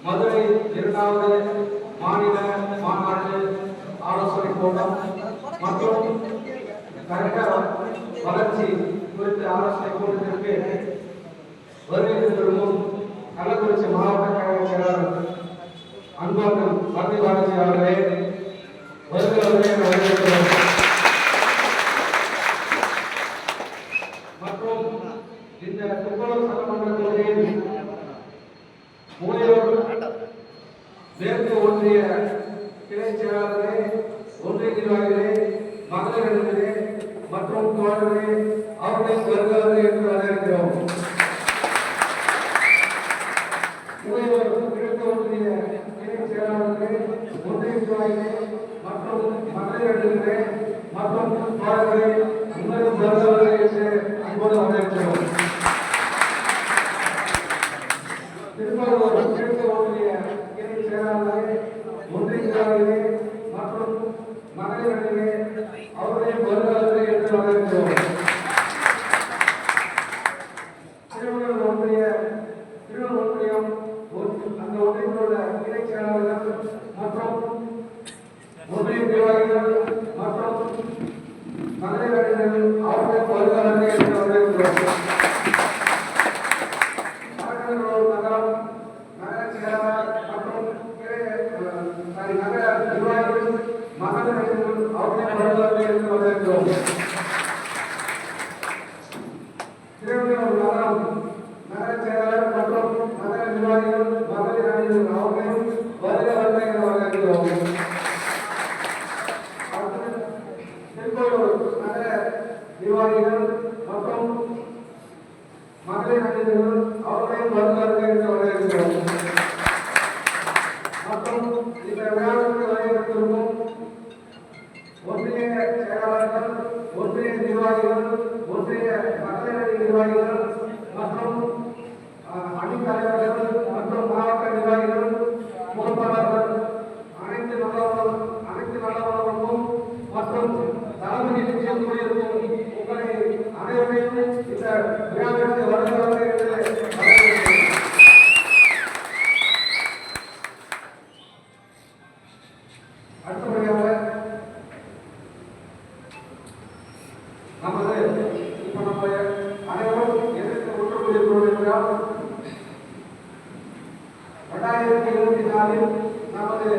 மதுரை 2வது மாநில மாநாடு ஆலோசனை கூட்டம் மற்றும் கழக வளர்ச்சி குறித்த ஆலோசனை கூட்டத்திற்கு வருகை தரும் கள்ளக்குறிச்சி மாவட்ட கழக செயலாளர் அன்பர்கள் மத்திய பாலாஜி அவர்களே வரவேற்கிறோம். மற்றும் இந்த திருப்பூர் சட்டமன்ற தொகுதியில் மூலையூர் மேற்கு ஒன்றிய கிளை செயலாளர்களே, ஒன்றிய நிர்வாகிகளே, மகளிர் அணிகளே மற்றும் தோழர்களே அவர்களை வருகிறார்கள் என்று வரவேற்கிறோம். மூலையூர் கிழக்கு ஒன்றிய கிளை செயலாளர்களே, ஒன்றிய நிர்வாகிகளே மற்றும் மகளிர் அணிகளே மற்றும் தோழர்களே உங்களும் வருகிறார்கள் என்று அன்போடு வரவேற்கிறோம். திருப்பூர் கிழக்கு ஒன்றிய கிளை செயலாளர்களே, ஒன்றிய நிர்வாகிகளே மற்றும் மகளிர் அணிகளே அவர்களை வருகிறார்கள் என்று வரவேற்கிறோம். திருவள்ளூர் ஒன்றியம் அந்த ஒன்றியத்தோட கிளை செயலாளர்கள் மற்றும் ஒன்றிய நிர்வாகிகள் மற்றும் மகளிர் அணிகள் அவர்களை வருகிறார்கள் என்று வரவேற்கிறோம். 2024 நமது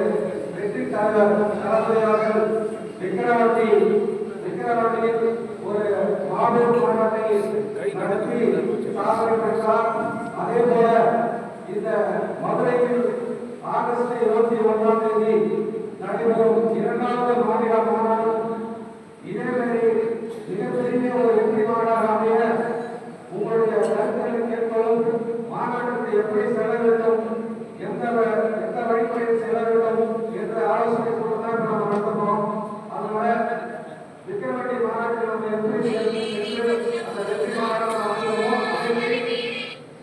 வெற்றி தலைவர் தளபதி அவர்கள் விக்கிரவாண்டியில் ஒரு மாபெரும் மாநாட்டை நடத்தி சாதனை பெற்றார். அதே போல இந்த மதுரையில் ஆகஸ்ட் 21ஆம் தேதி நடைபெறும் 2வது மாநில மாநாடு இதேவேளை மிகப்பெரிய ஒரு வெற்றி மாநாடாக அமைய உங்களுடைய கருத்துக்களை கேட்பதும் மாநாட்டுக்கு எப்படி செல்ல வேண்டும், எந்த வழிமுறையில் செல்ல வேண்டும் என்ற ஆலோசனை கொடுத்தான் நாம் நடத்துகிறோம். அதனால விக்கிரவாண்டி மாநாட்டில் நம்ம எப்படி சென்று அந்த வெற்றி மாநாட்டை நடத்துவோம்.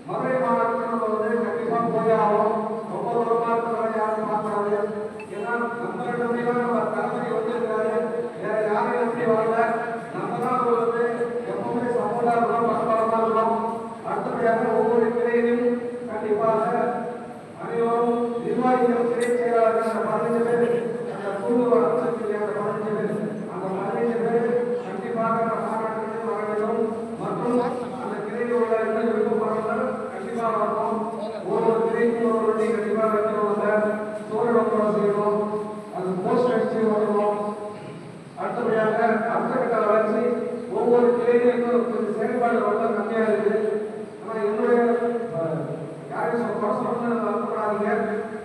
மதுரை மாநாட்டுக்கு நம்ம கண்டிப்பாக போய் ஆகும். ரொம்ப தூரமாக இருக்கிறவங்க யாரும் பார்க்கறாங்க. ஏன்னா நம்ம நம்பிதான் நம்ம தலைமை வந்திருக்காரு. வேற யாரையும் நம்பி வரல. நம்ம தான் எப்பவுமே சப்போர்ட்டா இருக்கணும், பரபரப்பா இருக்கணும். அடுத்தபடியாக ஒவ்வொரு கிளையிலும் கண்டிப்பாக அனைவரும் நிர்வாகிகள் கிளை செயலாளர்கள் அந்த 15 பேர் அந்த குழு அமைச்சிருக்கீங்க. அந்த 15 பேர் கண்டிப்பாக அந்த மாநாட்டுக்கு வர வேண்டும். மற்றும் அந்த கிளையில் உள்ள எந்த விருப்பப்படுறவர்கள் கண்டிப்பாக வரணும். ஒவ்வொரு கிளைக்கும் ஒரு வண்டி கண்டிப்பாக வைக்கணும். சோழ செய்யணும். அது போஸ்ட் அடிச்சு வரணும். அடுத்தபடியாக அடுத்த கட்ட வளர்ச்சி ஒவ்வொரு கிளையிலும் கொஞ்சம் செயல்பாடு ரொம்ப கம்மியாக இருக்குது. ஆனால் என்னுடைய யாரையும் வரக்கூடாதீங்க.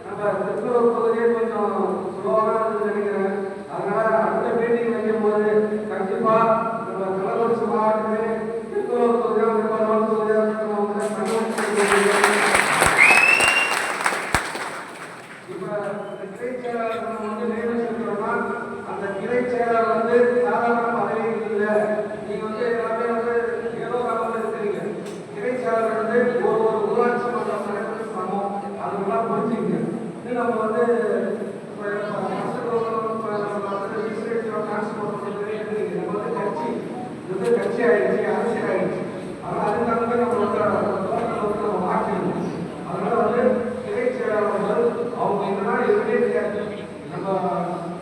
நம்ம திருப்பூர் பகுதியே கொஞ்சம் சுலோவாக நினைக்கிறேன். அதனால அடுத்த மீட்டிங் வைக்கும் போது கண்டிப்பா நம்ம கள்ளக்குறிச்சி மாவட்டத்திலே திருப்பூர் பகுதியாக கிளை செயலாளர் நியமிச்சிருக்கிறோம்னா அந்த கிளை செயலாளர் சாதாரண பதவி இல்லை. நீங்க எல்லாமே ஏதோ காலத்தில் இருக்கிறீங்க. கிளை செயலாளர் ஒரு ஊராட்சி மன்றம் தலைவருக்கு சமம். அதெல்லாம் புரிஞ்சுங்க. இது நம்ம கட்சி ஆயிடுச்சு, அரசியல் ஆயிடுச்சு. அதனால அதுக்காக நம்ம மாற்றணும். அதனால கிளை செயலாளர்கள் அவங்க என்னன்னா எதுவுமே தெரியாது. நம்ம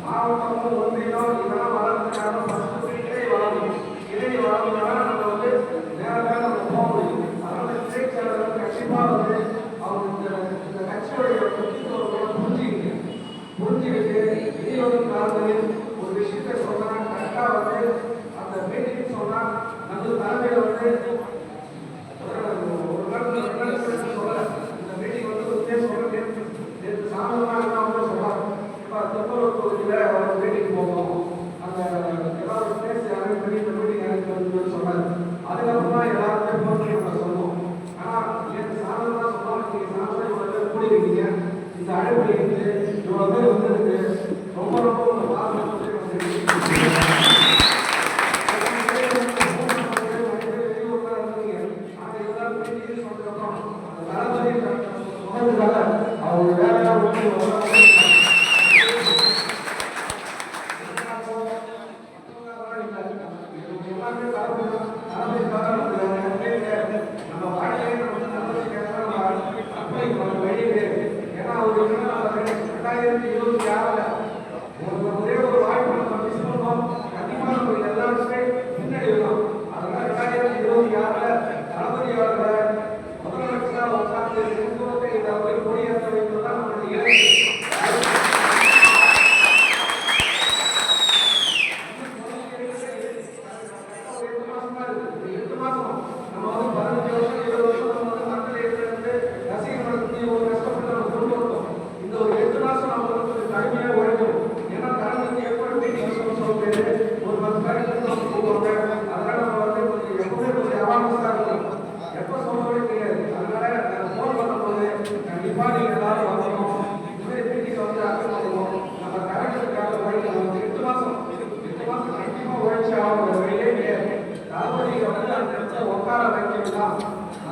மாவட்டமும் ஒன்றியம் இதெல்லாம் வளர்ந்துட்டாலும் கிளை வளரணும். கிளை வளர்ந்தோம்னா நம்ம நேரமாக நம்ம போக முடியும். அதனால கிளை செயலாளர்கள் கண்டிப்பா அவங்க இந்த கட்சியோடைய முக்கியத்துவத்தை புரிஞ்சுக்கிட்டு விநியோகம் காலங்களில் ஒரு விஷயத்தை சொன்னா கரெக்டா அந்த மீட்டிங் சொன்னா நம்ம தலைமையில ஒரு நாள் சொல்ல இந்த மீட்டிங் உத்தேசம் நேற்று சாதகமாக சொல்றாங்க. இப்போ திருப்பூர் தொகுதியில் ஒரு மீட்டிங் போகணும். அந்த எல்லாரும் பேசி அரேஞ்ச் பண்ணி இந்த மீட்டிங் அரேஞ்ச் பண்ணி சொன்னார். அதுக்கப்புறம் தான் எல்லாருமே போன் பண்ணி நம்ம சொல்லுவோம். ஆனால் நேற்று சாதகமாக சொன்னாலும் நீங்கள் சாதனை இவ்வளோ கூடி இருக்கீங்க. இந்த அழைப்பு இருக்கு, இவ்வளோ பேர் வந்திருக்கு. ரொம்ப ரொம்ப பாதுகாப்பு அவங்க வேலையா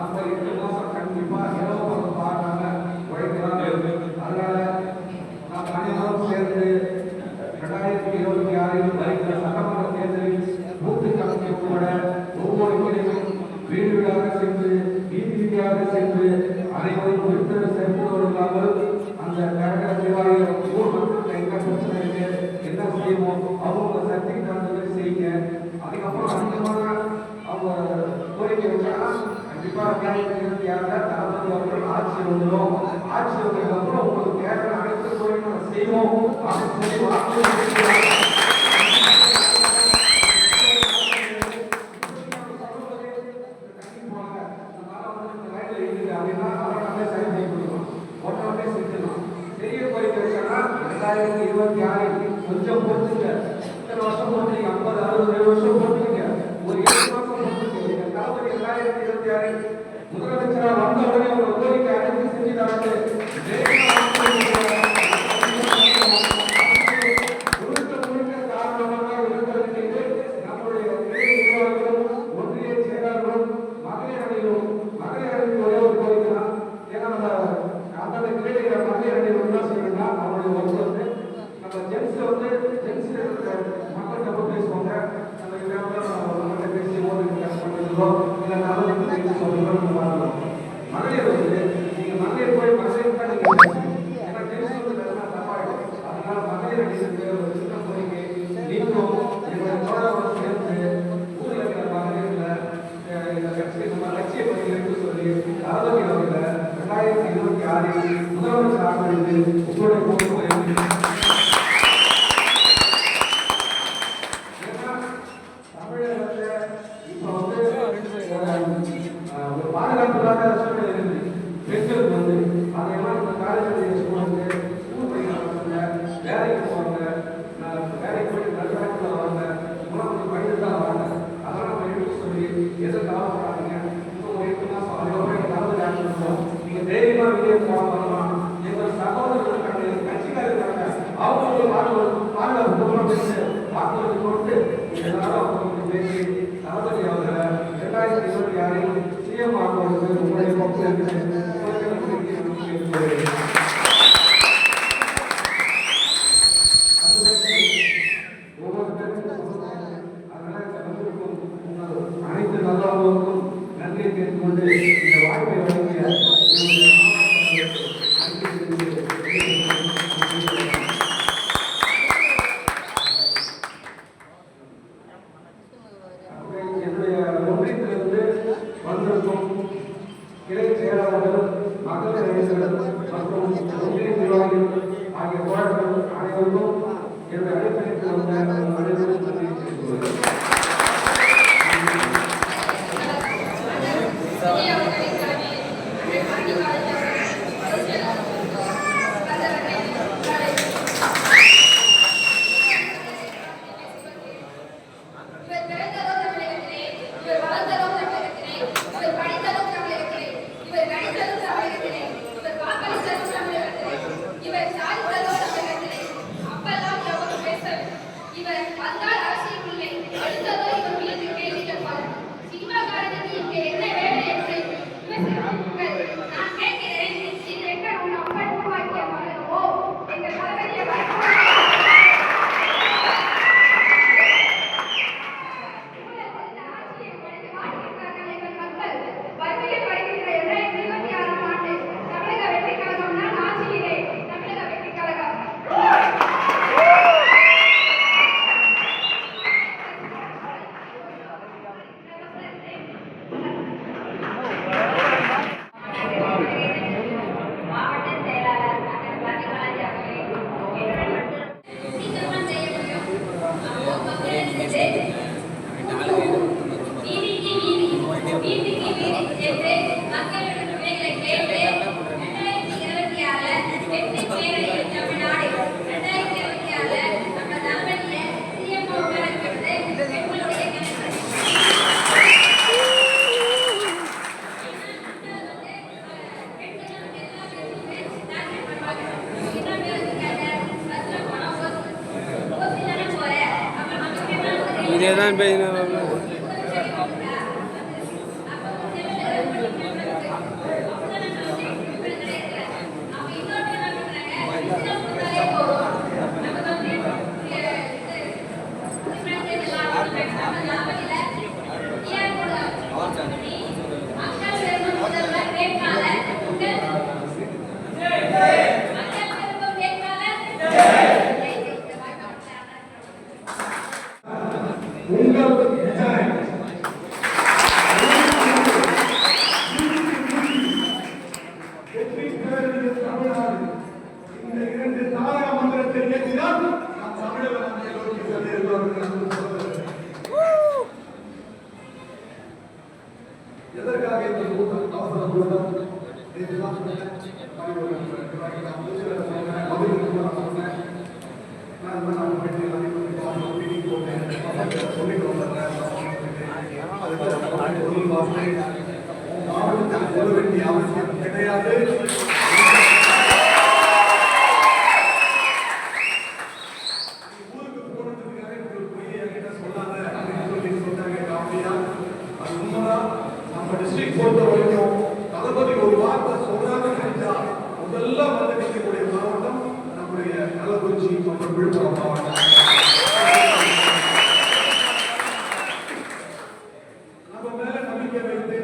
நம்ம 8 மாசம் கண்டிப்பா இரவு பார்க்காம உழைக்கலாம். அதனால நாம் அனைவரும் சேர்ந்து 2026 வருகிற சட்டமன்ற தேர்தலில் பூத்து கமிட்டி உட்பட ஒவ்வொரு முறையும் வீடு வீடாக சென்று வீதி வீதியாக சென்று அனைவரும் விட்டு சேர்ப்பதோடு இல்லாமல் அந்த கழக நிர்வாகிகள் ஊர் மக்களுக்கு என்ன பிரச்சனை இருக்கு, என்ன செய்வோம், அவங்க சக்தி தந்ததை செய்யுங்க. அதுக்கப்புறம் அதிகமான அவங்க கோரிக்கை வச்சாங்கன்னா கண்டிப்பா 2026 தளபதி அவர்கள் ஆட்சி வந்துடும். ஆட்சி வந்ததுக்கு செய்வோம் அப்படின்னு சொல்லி வாக்கு அப்படின்னா அவராலே சரி செய்ய முடியும். ஒன்றாவே செஞ்சிடலாம். பெரிய கோரிக்கை வச்சோம்னா 2026 கொஞ்சம் பொறுத்துங்க. இத்தனை வருஷம் போட்டுருங்க, 50, 60, 7 வருஷம் போட்டுருங்க, ஒரு 7 மாசம் போட்டுருங்க. தளபதி 2026 முதலமைச்சரா வந்த உடனே ஒரு கோரிக்கை அனைத்து செஞ்சு தராங்க. காரணமாக இருக்கிறது நம்முடைய நிர்வாகிகளும் ஒன்றிய செயலாளர்களும் மகளிர் அணியும் ஒரே ஒரு கோரிக்கை தான். ஏன்னா அந்த கிரேடிய மகளிர் அணி என்ன செய்யணும்னா அவருடைய ஒர்க் வந்து நம்ம ஜென்ஸ் மக்கள் நம்ம பேசுவாங்க. நம்ம பேசி பண்ணுறதோ இல்லை நல்லது பேசி சொல்றதோ பார்க்கலாம். மகளிர் வந்து நீங்கள் மகளிர் போய் மகளிர் தான் நீங்கள் ஏன்னா ஜென்ஸ் வந்து நல்லா தப்பாயிடும். அதனால மகளிர் அணிக்கு ஒரு சின்ன கோரிக்கை, நீங்களும் என்னுடைய தோழரோட சேர்ந்து ஊரில் இருக்கிற மகளிரில் இந்த கட்சி நம்ம லட்சிய பணிகளுக்கு சொல்லி தளபதி அவர்களை 2026 முதலமைச்சர் ஆகிறது உங்களுடைய பொறுப்பு. ஏன்னா தமிழகத்தில் இப்போ வந்து ஒரு பாதுகாப்புக்காக சூழ்நிலை இருக்குது. பெண்களுக்கு வந்து அதையெல்லாம் இந்த காலேஜ் ஸ்கூலுக்கு ஸ்கூல் படிக்கிற பசங்க வேலைக்கு போவாங்க, வேலைக்கு போயிட்டு நல்வாழ்வு வாங்க, உணவு படித்து தான் வாங்க. அதெல்லாம் நம்ம எடுத்து சொல்லி எதை கவலைப்படாதீங்க. இன்னும் ஒரு 8 மாதம் அதுக்கப்புறம் கலந்து காட்டுறோம். நீங்கள் தைரியமாக வெளியே போகலாம். எங்கள் சகோதரர்கள் கட்சிக்காரர் இருக்காங்க, அவங்களுக்கு பாதுகாப்பு பொருளாக பேசி வாக்குறுதி கொடுத்து எல்லாரும் அவங்களுக்கு பேசி தளபதி அவர்களை 2026 சிஎம் ஆக்குவதற்கு உங்களுடைய பங்கு இருக்குது. அனைத்து நல்லவர்களுக்கும் நன்றியை கேட்டுக்கொண்டு இந்த வாய்ப்பை வழங்கிய என்னுடைய ஒன்றியத்திலிருந்து வந்திருக்கும் கிளை செயலாளர்கள், மகளிர் இளைஞர்கள் மற்றும் ஒன்றிய நிர்வாகிகள் ஆகிய தோழர்கள் அனைவருக்கும் என்னுடைய அழைப்பிற்கு வந்த அனைவருக்கும் நன்றி தெரிவித்துள்ளேன். இதேதான் உங்கள் அவசியம் கிடையாது. பொறுத்த வரைக்கும் தளபதி ஒரு வார்த்தை சொல்றாங்க நினைச்சா முதல்ல வந்து நிற்கக்கூடிய மாவட்டம் நம்முடைய கள்ளக்குறிச்சி மற்றும் விழுப்புரம் மாவட்டம். நம்ம மேல நம்பிக்கை வைத்து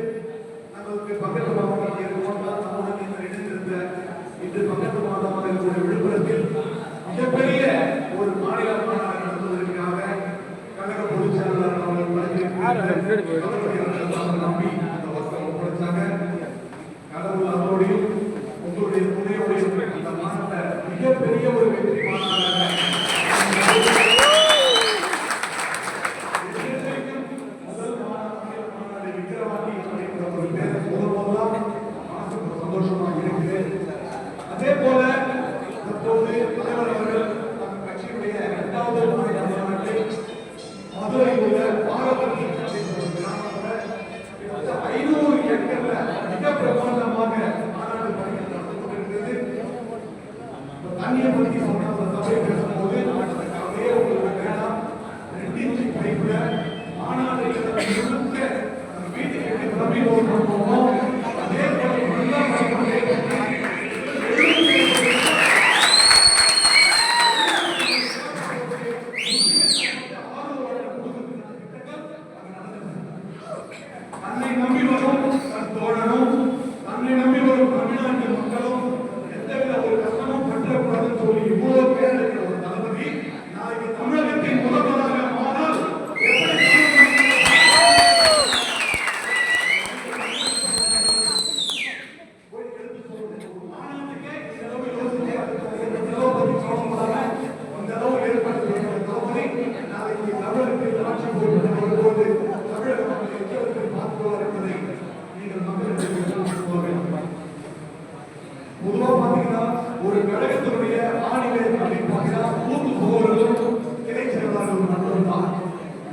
நமக்கு பக்கத்து மாவட்டம் இணைந்திருந்த இன்று பக்கத்து மாவட்டமாக இருக்கக்கூடிய விழுப்புரத்தில் மிகப்பெரிய ஒரு மாநில மாநாடு நடத்துவதற்காக கழக பொதுச் செயலாளர் அவர்கள் நம்பி கடவுள் அவரோடையும் உங்களுடைய துணையோடையும் அந்த மாநாட்டை மிகப்பெரிய ஒரு வெற்றி மாநாடாக முதல் மாநாடு விக்கிரவாண்டி அப்படிங்கிற ஒரு பேரை சொல்லும்போதுதான் மனசுக்கு சந்தோஷமாக இருக்கிறேன். அதே போல தற்போது தலைவர் அவர்கள் நம்ம கட்சியுடைய 2வது மாநில மாநாட்டை மதுரை உள்ள பாரபட்சி கிராமத்தில் 500 ஏக்கர்ல மிக பிரமாண்டமாக மாநாடு பணிகள் நடந்து கொண்டிருக்கிறது. தண்ணியை பற்றி சொன்ன சபை பேசும்போது அதே உங்களுக்கு வேண்டாம் 2 இன்ச்சு பைப்ல மாநாடு முழுக்க வீட்டுக்கு கிளம்பி போகிறோமோ அதே போல தன்னை நம்பி வரும் தன் தோழனும் தன்னை நம்பி வரும் தமிழ்நாட்டு மக்களும் எந்தவித ஒரு கஷ்டமும் பற்றக்கூடாதுன்னு சொல்லி இவ்வளவு பேர் இருக்கிற ஒரு தளபதி நாளைக்கு தமிழகத்தின் முதல்வராக ஆனால் பொதுவா பாத்தீங்கன்னா ஒரு கழகத்தினுடைய ஆணிகளை அப்படின்னு பாத்தீங்கன்னா மூத்து போகிறவர்களும் கிளை செயலாளர்கள் மட்டும் தான்.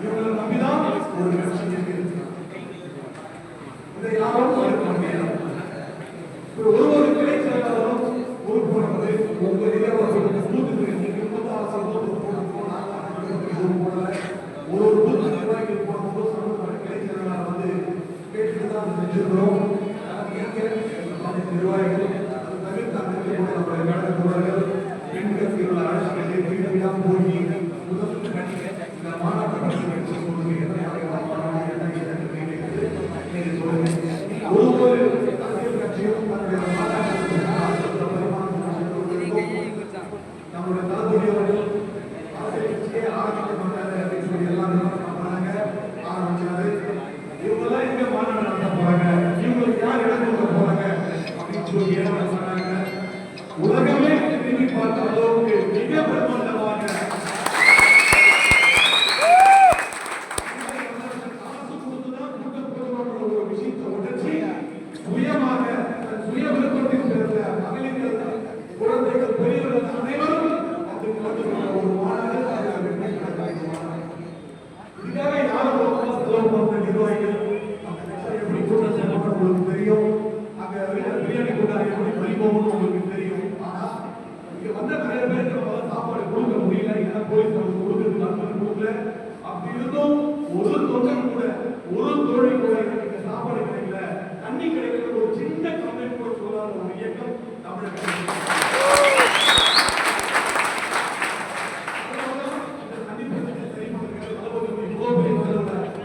இவங்களை நம்பிதான் ஒரு கட்சி இருக்கிறது. இதை யாரும் தடுக்க முடியாது. ஒரு கிளை செயலாளரும் ஒரு போனது உங்க ஏரியாவில் பூத்துக்கு நீங்க 26 போடல ஒரு பூத்து நிர்வாகிகள் போனபோது சொன்ன கிளை செயலாளர் வந்து கேட்டுட்டு தான் செஞ்சிருக்கிறோம். நிர்வாகிகள் நம்முடைய தளபதியவர்கள் அரசியல் கட்சியை ஆரம்பிக்க மாட்டாரு அப்படின்னு சொல்லி எல்லாரும் ஆரம்பிச்சாரு. இவங்கெல்லாம் எங்க மாநாடு நடத்த போறாங்க, இவங்களுக்கு யார் இடம் கொடுக்க போறாங்க அப்படின்னு சொல்லி சொன்னாங்க. உலகமே திரும்பி பார்த்த அளவுக்கு மிக பிரமாண்டமாக காசு கொடுத்துதான் கூட்டப்படுவோம் ஒரு விஷயத்தை உடச்சி சுயமாக சுய விருப்பத்தில் பிறந்த மகளிர்கள் குழந்தைகள் பெரியவர்கள் அனைவரும் ஒரு மாநாடு இதுக்காக யாரும் செலவு பண்ண நிர்வாகிகள் எப்படி கூட்டம் செலவு உங்களுக்கு தெரியும். அங்க பிரியாணி கூட்டம் எப்படி பறிபோகணும் உங்களுக்கு தெரியும். ஆனா இங்க வந்த நிறைய பேருக்கு நம்மளால சாப்பாடு கொடுக்க முடியல. ஏன்னா போலீஸ் நமக்கு கொடுக்கறது நண்பர்கள் கொடுக்கல. அப்படி இருந்தும் ஒரு தொண்டன் கூட ஒரு தோழி கூட எனக்கு சாப்பாடு கிடைக்கல, தண்ணி கிடைக்கல, ஒரு சின்ன கம்ப்ளைண்ட் கூட சொல்லாத ஒரு இயக்கம் தமிழக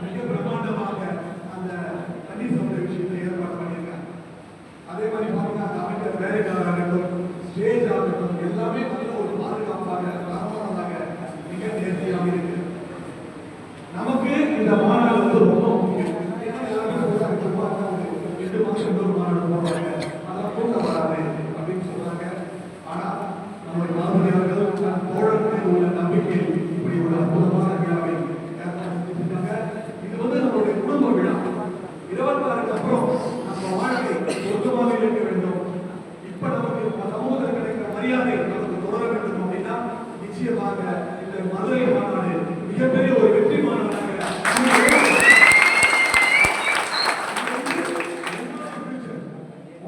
மிக பிரமாண்டமாக அந்த தண்ணி சமுதாய விஷயத்தை ஏற்பாடு பண்ணியிருக்காங்க. அதே மாதிரி பாத்தீங்கன்னா அந்த அமைச்சர் வேலைக்காரர் ஆகட்டும், ஸ்டேஜ் ஆகட்டும், எல்லாமே ஒரு பாதுகாப்பாக தரமானதாக மிக நேர்த்தியாக இருக்கு. நமக்கு இந்த மாநாடு வந்து ரொம்ப முக்கியம். ஏன்னா எல்லாருமே சொல்றாங்க 2 மாசம் ஒரு மாநாடு போடுறாங்க, அதெல்லாம் கூட்டம் வராது அப்படின்னு சொல்றாங்க. ஆனா நம்முடைய மாணவர்கள் தோழர்கள் உள்ள நம்பிக்கை இப்படி ஒரு அற்புதமான விழாவை ஏற்படுத்தியிருக்காங்க. இது வந்து நம்மளுடைய குடும்ப விழா. 26க்கு அப்புறம் நம்ம வாழ்க்கை சொர்க்கமாக இருக்க வேண்டும். மரியாதை நமக்கு தொடர வேண்டும் அப்படின்னா நிச்சயமாக இந்த மதுரை மாநாடு மிகப்பெரிய ஒரு வெற்றி மாநாடாக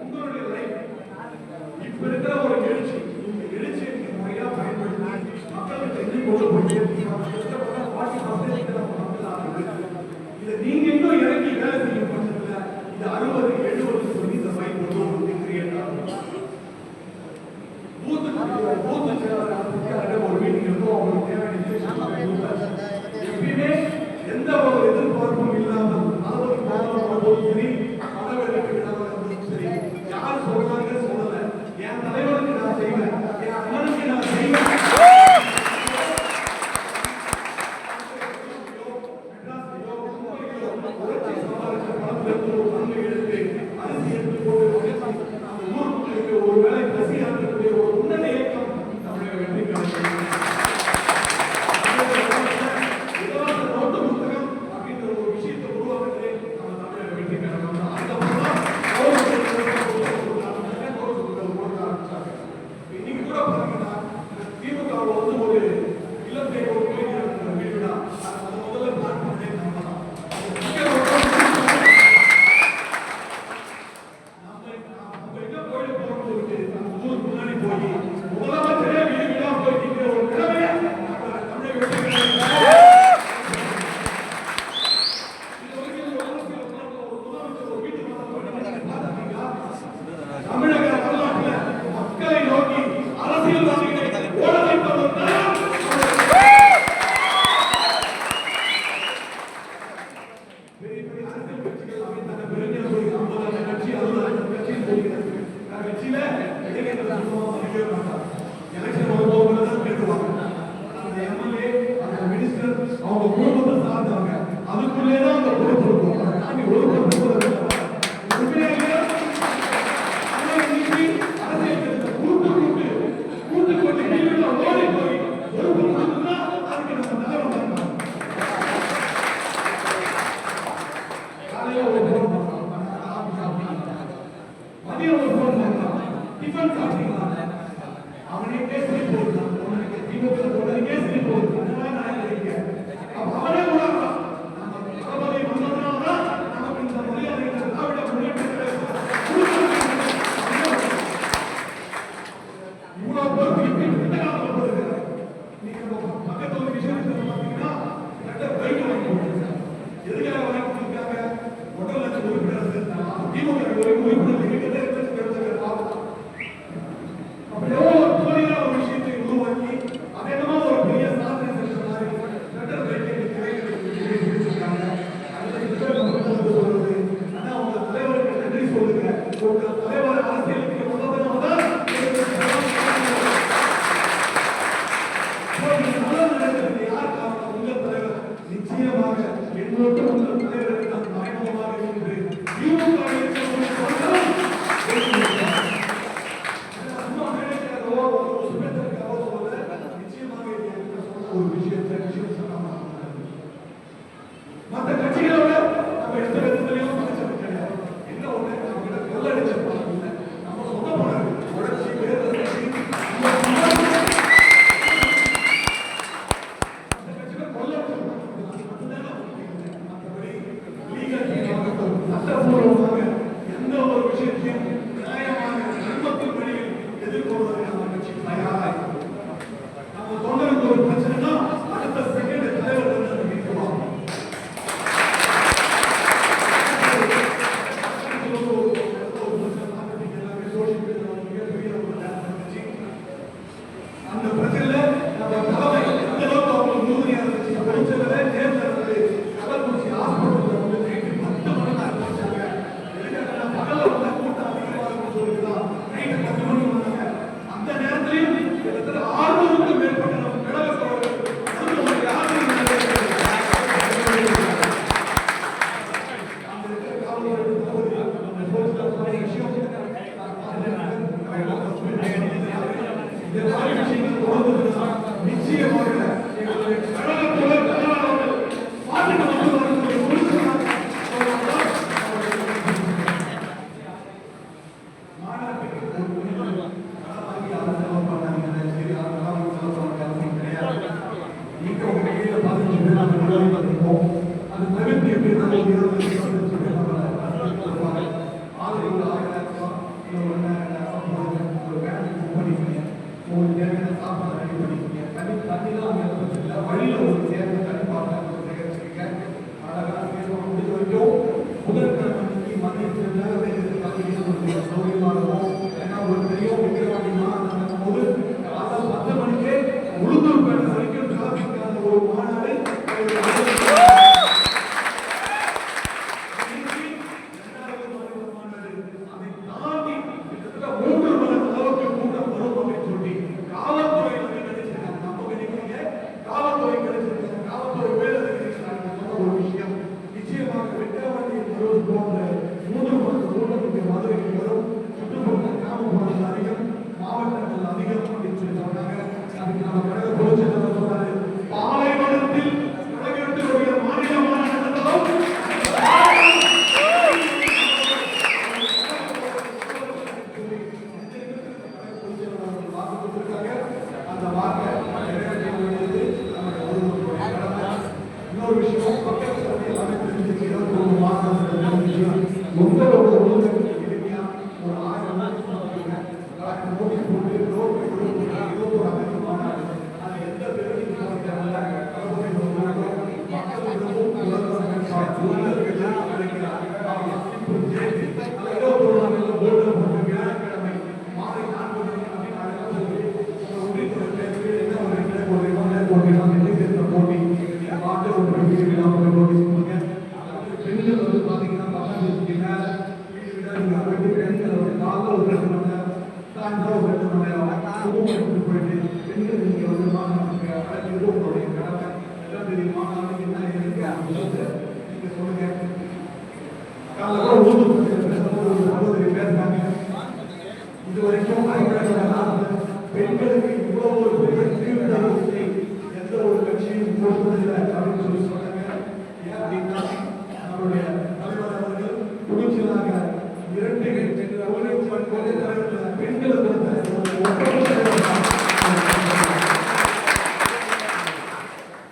உங்களுடைய லைஃப் இப்ப இருக்கிற ஒரு எழுச்சி இந்த எழுச்சியை நீங்க முறையா பயன்படுத்தி மக்களுக்கு எதிர்ப்பு கொண்டு போய் இதை நீங்க இன்னும் இறங்கி வேலை செய்யும் பட்சத்துல இது 60-70 சொல்லி இந்த பைக் கொண்டு கிரியேட் ஆகும். பூத்து செயலாளர் ஒரு மீட்டிங் இருக்கும், அவங்களுக்கு தேவையான எப்பயுமே எந்த ஒரு எதிர்பார்ப்பும் இல்லாமல் சரி சரி யார் சொல்றாங்க சொல்லல என் தலைவருக்கு நான் செய்வேன், என் அண்ணனுக்கு நான் செய்வேன். ஒருவேளை பசியாற்றக்கூடிய ஒரு உன்னத இயக்கம் தமிழக வெற்றி கழகம். இலவச நோட்டு புத்தகம் அப்படின்ற ஒரு விஷயத்தை உருவாக்குறதே நம்ம தமிழக வெற்றி கழகம் தான். இன்னைக்கு கூட பாத்தீங்கன்னா திமுக வந்து ஒரு இலங்கை ஒரு விழா முதல்ல பிளான் பண்ணே நம்ம தான். அவங்க குடும்பத்தை சார்ந்தவங்க அதுக்குள்ளேதான் அந்த பொறுப்பு இருக்கும். அவனே பேசி போடுறான், பேசி போடுறான். அவனே உணர்றான் நம்ம தளபதி வந்ததுனால்தான் நமக்கு இந்த மரியாதை திராவிட முன்னேற்ற இவ்வளவு பேருக்கு நீங்க பக்கத்துல ஒரு விஷயத்தை பார்த்தீங்கன்னா பைக் வாங்கி கொடுத்தாங்க. எதுக்காக வாங்கி கொடுத்தாங்க? 1 லட்சம் உறுப்பினர் திமுக உறுப்பினர் அப்படி எவ்வளவு ஒரு விஷயத்தை உருவாக்கி அதே ஒரு பெரிய சாதனை பேர் தான் 20 பேர் வருவாங்க. ஆளுக்கு ஒரு 1000 ரூபாய் இல்லை ஒரு 2000 ஒரு வேன் புக் பண்ணிக்கோங்க. உங்களுக்கு தேவையான சாப்பாடு ரெடி பண்ணிக்கோங்க. தண்ணிலாம் அங்கே இல்லை, வழியில் உங்களுக்கு தேவை தண்ணி பார்த்து சேகரிச்சுக்கோங்க. அழகாக சேவம் முடிஞ்ச வரைக்கும் புதன்கிழமை அன்னைக்கு மதியத்தில் சௌகரியமாக இருக்கும். ஏன்னா ஒரு பெரிய விக்கிரவாண்டிமா போது காலையில் 10 மணிக்கே உளுந்தூர் பேட்டை வரைக்கும் டிராபிக்கான ஒரு மாநாடு இதுவரைக்கும் பெண்களுக்கு இவ்வளவு ஒரு பெரிய எந்த ஒரு கட்சியும் கொடுப்பதில்லை அப்படின்னு சொன்னாங்க. ஏன் அப்படின்னா நம்மளுடைய தலைவர் அவர்கள் துணிச்சலாக 2 பெண்களுக்கு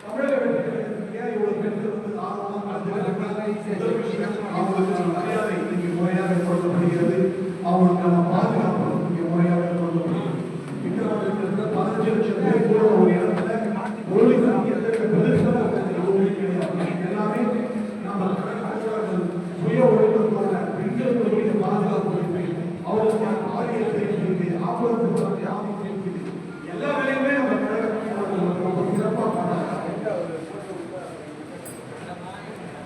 தமிழக வெற்றிகளுக்கு இவ்வளவு பெண்கள் ஆர்வமாக அவங்களுக்கு மரியாதை இங்கே முறையாக கொடுக்கப்படுகிறது. அவங்களுக்கான பாதுகாப்பு இங்கே முறையாக கொடுக்கப்படுகிறது. விக்கிரவாண்டியில் 15 லட்சம் பேர் கூட ஒரு இடத்துல எல்லாமே நம்ம சுய உழைப்பதோட பெண்களுடைய பாதுகாப்பு அவர்களுக்கான ஆரியத்தை ஆபத்து எல்லா வேலையுமே நம்ம சிறப்பாக பண்ணாங்க.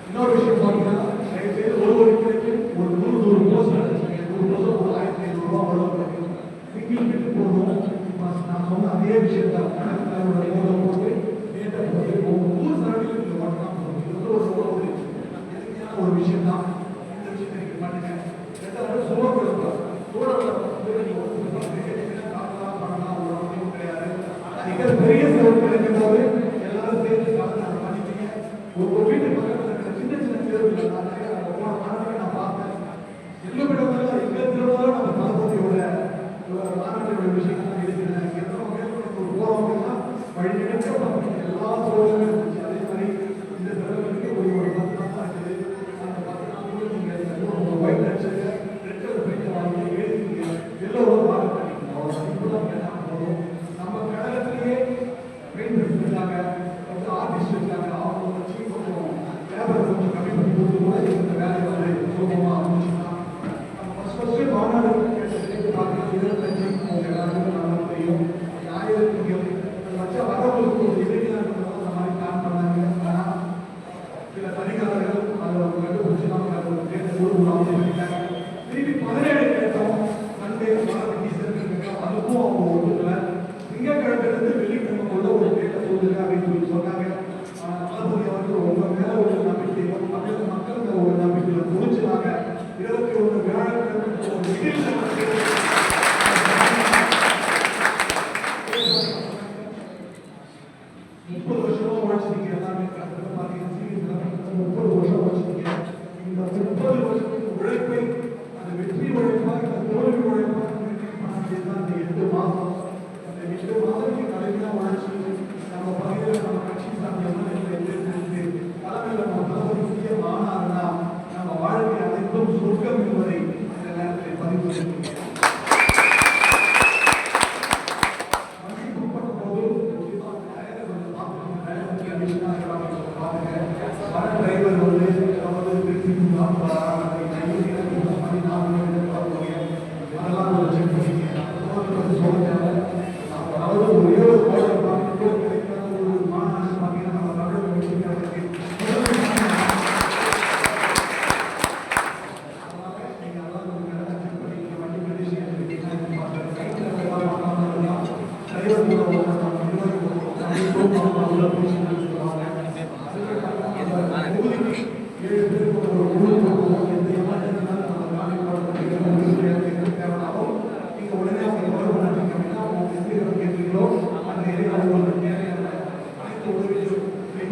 இன்னொரு விஷயம் பார்த்தீங்கன்னா ஒரு கிளைக்கு ஒரு 100 போஸ்டர் 100 ஒரு 1500 ரூபாய் வரும். சிங்கிள் பிட்டு போடணும். நான் சொன்ன அதே விஷயத்தான் போட்டு நேற்று ஊர் சரவணிகள் பண்ணலாம். ஒரு விஷயம் தான். இந்த விஷயத்தை நீங்க பண்ணுங்க. சூழல் பெரிய செலவு கிடைக்கும்போது எல்லாரும் சேர்ந்து கலந்து பண்ணிட்டீங்க. ஒரு வீட்டு பக்கத்தில் சின்ன சின்ன தேர்வுகள் நான் பார்த்தேன். எங்க போயிட்டு எங்க திருவிழாவும் நம்ம தளபதியோட மாநாட்டோட விஷயங்கள் இருக்கிறேன். எத்தனை பேர் போறவங்கன்னா வழி நினைக்க எல்லா சோழர்களும் இருந்துச்சு. அதே மாதிரி இந்த தலைவருக்கு ஒரு 10 நாள் தான் இருக்குது. அந்த 10 நாள் நீங்க ஒயிட் அடிச்சது ரெட்டர் போயிட்டு வாங்கி எழுதிங்க எல்லோரும் வாங்க பண்ணிக்கலாம். அவ்வளோ இப்பதான் கேட்டால் போதும். நம்ம கழகத்திலேயே பெயிண்ட் இருக்காங்க, ஆர்டிஸ்ட் இருக்காங்க. அவங்க வச்சு கொஞ்சம் லேபர் கொஞ்சம் கம்மி பண்ணி கொடுத்து கூட இந்த வேலையை வந்து சுலபமாக அமைச்சுக்கலாம். ஃபர்ஸ்ட் மாநாடு பார்த்தீங்கன்னா 25 அவங்க எல்லாருக்கும் நல்லா தெரியும். 1000 வச்சா வரவங்களுக்கு ஒரு இளைஞர்கள் அந்த மாதிரி பிளான் பண்ணாங்க. ஆனால் சில தனிக்காரர்கள் அதை கண்டுபிடிச்சு நமக்கு அதை தேர்தல் ஒரு அமைச்சு பண்ணிட்டாங்க. திருப்பி 17 கேட்டோம். சண்டே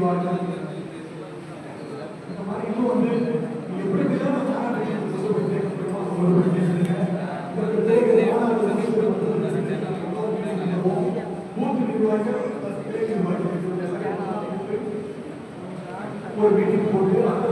செய்வார்கள். இந்த மாதிரி இன்னும் வந்து எப்படி எப்படிலாம் அந்த மாநாட்டு விஷயத்தை கொண்டு போய் சேர்க்க முடியுமோ கொண்டு போய் சேர்த்துருங்க. இதற்கு தேவையான மாநாட்டு அமைப்புகள் வந்து பூத் நிர்வாகிகள் ஒரு மீட்டிங் போட்டு அந்த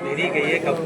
मेरी कही है कब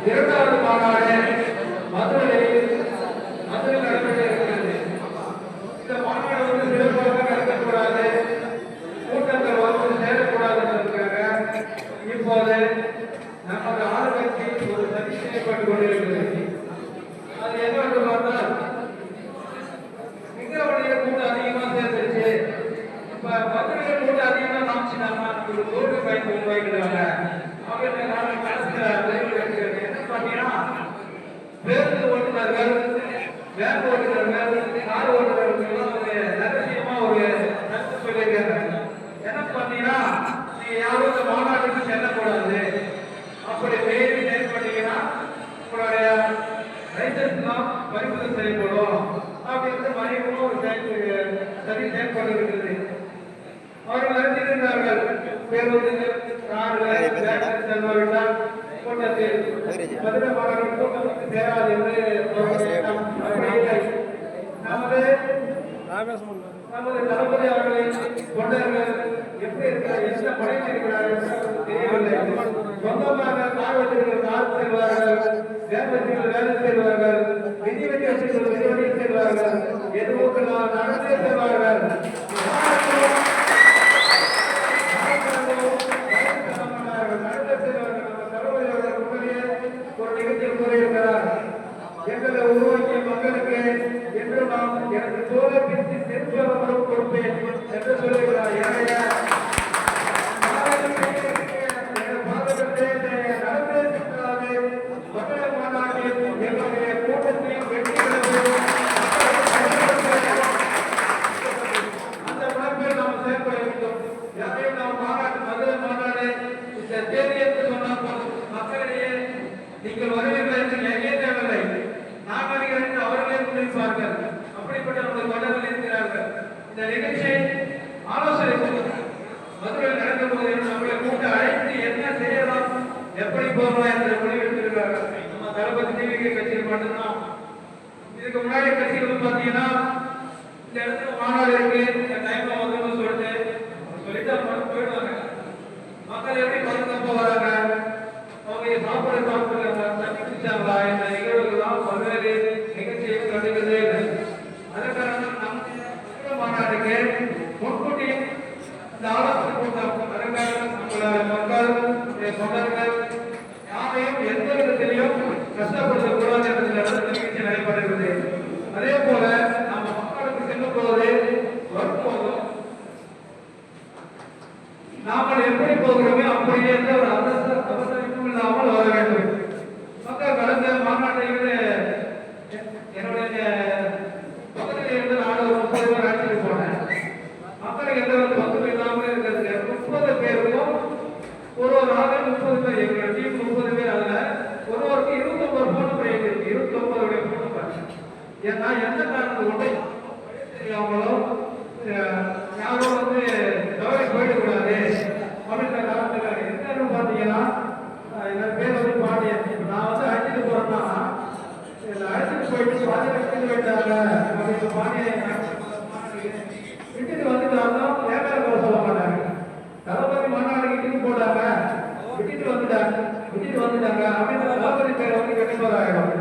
இரண்டாவது மாநாடு மதுரையில் நடைபெற இருக்கிறது. இந்த மாநாடு வந்து சிறப்பாக நடத்தக்கூடாது, கூட்டங்கள் வந்து சேரக்கூடாது என்பதற்காக இப்போது நமது ஆளுநருக்கு ஒரு சதி செய்யப்பட்டுக் கொண்டிருக்கிறது. அது என்னவென்று பார்த்தால் மிகவழிய கூட்டம் அதிகமாக சேர்ந்துருச்சு. இப்ப மதுரையில் கூட்டம் அதிகமாக காமிச்சுட்டாங்கன்னா ஒரு கோட்டு பயன்படுத்தி வைக்கிறாங்க. அவங்க நாங்கள் பேருந்து ஓட்டுநர்கள், வேன் ஓட்டுநர்கள், கார் ஓட்டுநர்கள் ரகசியமா ஒரு கருத்து சொல்லியிருக்காங்க. என்ன பண்ணீங்கன்னா நீங்க யாரும் இந்த மாநாட்டுக்கு செல்லக்கூடாது, அப்படி மீறி செயல்பட்டீங்கன்னா உங்களுடைய லைசன்ஸ்லாம் பறிமுதல் செய்யப்படும் அப்படின்னு மறைமுகமாக ஒரு சரி செயல்பட்டு இருக்கிறது. அவர்கள் அறிந்திருந்தார்கள் பேருந்து கார்கள் செல்வாவிட்டால் கூட்டத்தில் மதுரை மாநகரின் கூட்டத்துக்கு சேராது என்று நமது தளபதி அவர்களின் தொண்டர்கள் எப்படி இருக்கிறார், என்ன படைத்திருக்கிறார்கள் தெரியவில்லை. சொந்தமாக கார் வச்சிருக்கிற கார் செல்வார்கள், வேன் வச்சிருக்கிற வேலை செல்வார்கள், விதி வெட்டி வச்சிருக்கிற விதி செல்வார்கள், எதுவும் நடந்தே செல்வார்கள். ஒரு நிகழ்ச்சியில் கூறியிருக்கிறார், எங்களை உருவாக்கிய மக்களுக்கு என்று நாம் எனக்கு தோலை பிரித்து செல்வர்களும் கொடுப்பேன் என்று சொல்லுகிறார். மதுரை மாநாட்டில் எங்களுடைய கூட்டத்தில் அந்த உணர்வில் நாம் செயல்பட வேண்டும். யாரையும் நாம் மாநாட்டு மதுரை மாநாடு இந்த தேதி என்று சொன்னால் மக்களிடையே நீங்கள் வருவீர்கள் என்று எங்கே தேவையில்லை, நான் வருகிறேன் என்று அவர்களே முன்வைப்பார்கள். அப்படிப்பட்ட நம்முடைய தொடர்கள் இருக்கிறார்கள். இந்த நிகழ்ச்சி ஆலோசனை மதுரையில் நடக்கும் போது நம்முடைய கூட்ட அழைத்து என்ன செய்யலாம், எப்படி போகலாம் என்று முடிவெடுத்திருக்கிறார்கள். பார்த்தீங்கன்னா இந்த இடத்துல மாநாடு இருக்கு, இந்த டைம்ல வந்துன்னு சொல்லிட்டு அவங்க போயிடுவாங்க. மக்கள் எப்படி பாதுகாப்பா வராங்க, அவங்க சாப்பாடு சாப்பிடுறாங்க, தண்ணி குடிச்சாங்களா, இந்த நிகழ்வுகள்லாம் பல்வேறு நிகழ்ச்சிகள் கண்டுக்கிறதே இல்லை. அதற்கான நம்ம மாநாட்டுக்கு முன்கூட்டி இந்த ஆலோசனை கூட்டம் அதற்காக நம்மளோட மக்கள் சொந்தங்கள் யாரையும் எந்த விதத்திலையும் கஷ்டப்படுத்தக்கூடாது என்ற நிகழ்ச்சி நடைபெறுகிறது. அதே போல நம்ம மக்களுக்கு செல்லும் போது வரும்போதும் நாமல் எப்படி போகிறோமே அப்படியே எந்த ஒரு அவசரமும் இல்லாமல் வர வேண்டும். மக்கள் கடந்த மாநாட்டில் என்னுடைய பகுதியில் இருந்து நான் ஒரு 30 பேர் அழைச்சிட்டு போனேன். மக்களுக்கு எந்த ஒரு பக்கம் இல்லாமல் இருக்கிறதுக்கு 30 பேருக்கும் ஒரு ஆளு 30 பேர், எங்களுடைய டீம் 30 பேர், அதுல ஒருவருக்கு 29 போன் போயிட்டு 29 போன் பண்ணேன். ஏன்னா எந்த காரணத்துக்கு கொண்டு அவங்களோ யாரும் தவறி போயிடக்கூடாது அப்படின்ற காரணத்துக்காக. என்னன்னு பார்த்தீங்கன்னா என் பேர் பாண்டியன். நான் அழைச்சிட்டு போறேன்னா அழைச்சிட்டு போயிட்டு பாண்டியன் போயிட்டாங்க அப்படின்ற பாண்டியன் விட்டுட்டு வந்துட்டாலும் ஏமாற போட சொல்ல மாட்டாங்க. தளபதி மாநாடு இட்டுட்டு போட்டாங்க, விட்டுட்டு வந்துட்டாங்க அப்படின்ற தளபதி பேரை கண்டிப்பாக ஆகிடும்.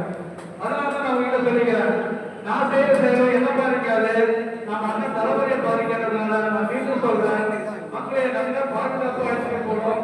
அதனால தான் நான் உங்ககிட்ட சொல்லிக்கிறேன், நான் செய்யற சேவை என்ன பாதிக்காது, நம்ம அண்ணன் தளபதியை பாதிக்கிறதுனால நான் மீண்டும் சொல்றேன், மக்களை நல்லா பாதுகாப்பு அழைச்சிட்டு போனோம்.